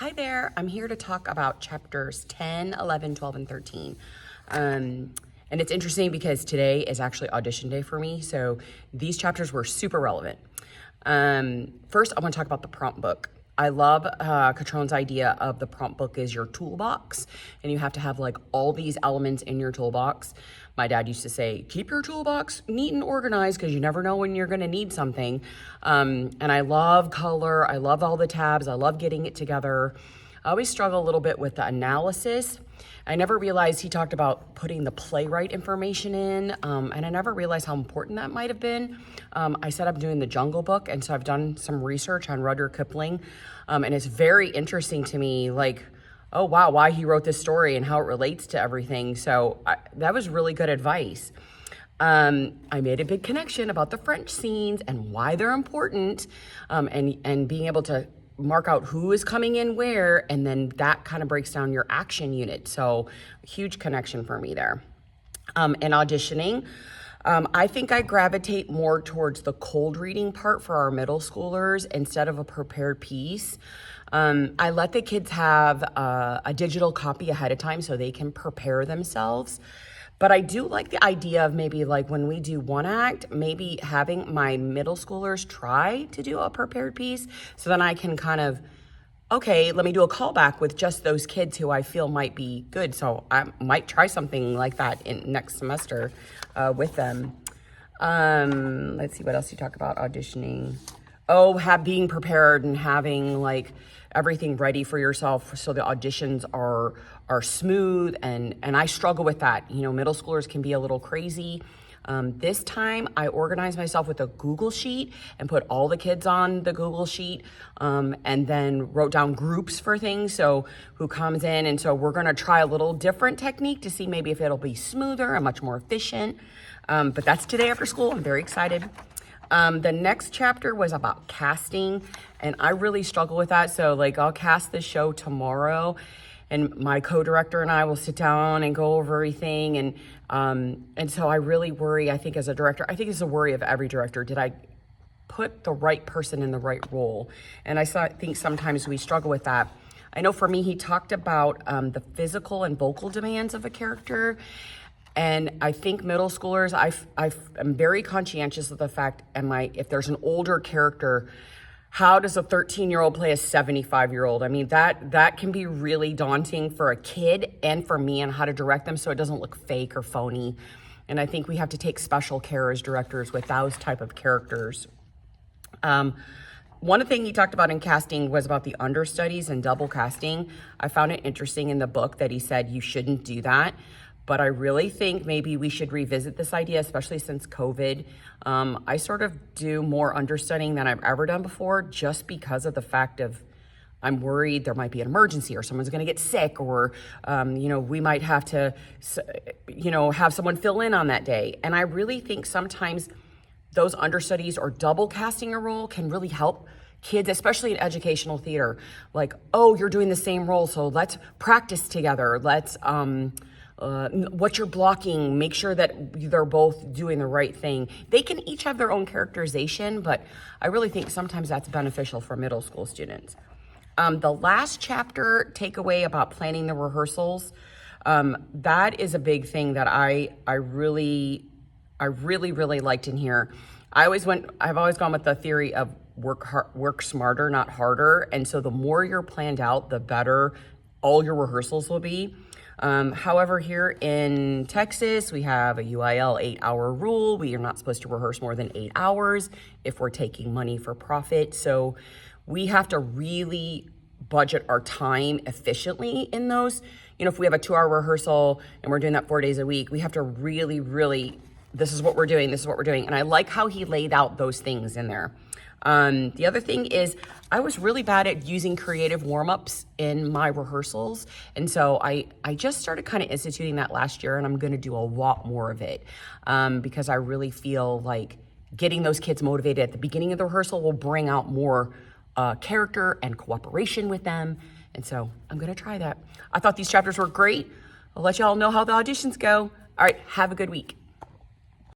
Hi there, I'm here to talk about chapters 10, 11, 12, and 13. And it's interesting because today is actually audition day for me, so these chapters were super relevant. First, I want to talk about the prompt book. I love Catrone's idea of the prompt book is your toolbox, and you have to have like all these elements in your toolbox. My dad used to say, keep your toolbox neat and organized because you never know when you're going to need something. And I love color. I love all the tabs. I love getting it together. I always struggle a little bit with the analysis. I never realized he talked about putting the playwright information in, and I never realized how important that might have been. I said I'm doing the Jungle Book, and so I've done some research on Rudyard Kipling, and it's very interesting to me, like, oh wow, why he wrote this story and how it relates to everything. So that was really good advice. I made a big connection about the French scenes and why they're important, and being able to mark out who is coming in where, and then that kind of breaks down your action unit. So huge connection for me there. And auditioning, I think I gravitate more towards the cold reading part for our middle schoolers instead of a prepared piece. I let the kids have a digital copy ahead of time so they can prepare themselves. But I do like the idea of maybe like when we do one act, maybe having my middle schoolers try to do a prepared piece so then I can kind of, okay, let me do a callback with just those kids who I feel might be good. So I might try something like that in next semester with them. Let's see, what else you talk about auditioning. Oh, being prepared and having like everything ready for yourself so the auditions are smooth, and I struggle with that. You know, middle schoolers can be a little crazy. This time I organized myself with a Google sheet and put all the kids on the Google sheet, and then wrote down groups for things, so who comes in. And so we're gonna try a little different technique to see maybe if it'll be smoother and much more efficient. But that's today after school. I'm very excited. The next chapter was about casting, and I really struggle with that. So like I'll cast this show tomorrow, and my co-director and I will sit down and go over everything. And so I really worry, I think as a director, I think it's a worry of every director. Did I put the right person in the right role? And I think sometimes we struggle with that. I know for me, he talked about the physical and vocal demands of a character. And I think middle schoolers, I'm very conscientious of the fact, if there's an older character, how does a 13-year-old play a 75-year-old? I mean, that can be really daunting for a kid and for me, and how to direct them so it doesn't look fake or phony. And I think we have to take special care as directors with those type of characters. One thing he talked about in casting was about the understudies and double casting. I found it interesting in the book that he said you shouldn't do that. But I really think maybe we should revisit this idea, especially since COVID. I sort of do more understudying than I've ever done before, just because of the fact of I'm worried there might be an emergency or someone's going to get sick, or we might have to have someone fill in on that day. And I really think sometimes those understudies or double casting a role can really help kids, especially in educational theater. Like, oh, you're doing the same role, so let's practice together. Let's what you're blocking, make sure that they're both doing the right thing. They can each have their own characterization, but I really think sometimes that's beneficial for middle school students. The last chapter takeaway about planning the rehearsals, that is a big thing that I really liked in here. I've always gone with the theory of work smarter, not harder. And so the more you're planned out, the better all your rehearsals will be. However, here in Texas, we have a UIL 8-hour rule. We are not supposed to rehearse more than 8 hours if we're taking money for profit. So we have to really budget our time efficiently in those. You know, if we have a 2-hour rehearsal and we're doing that 4 days a week, we have to really, this is what we're doing. And I like how he laid out those things in there. The other thing is I was really bad at using creative warm-ups in my rehearsals. And so I just started kind of instituting that last year, and I'm going to do a lot more of it, because I really feel like getting those kids motivated at the beginning of the rehearsal will bring out more character and cooperation with them. And so I'm going to try that. I thought these chapters were great. I'll let y'all know how the auditions go. All right, have a good week.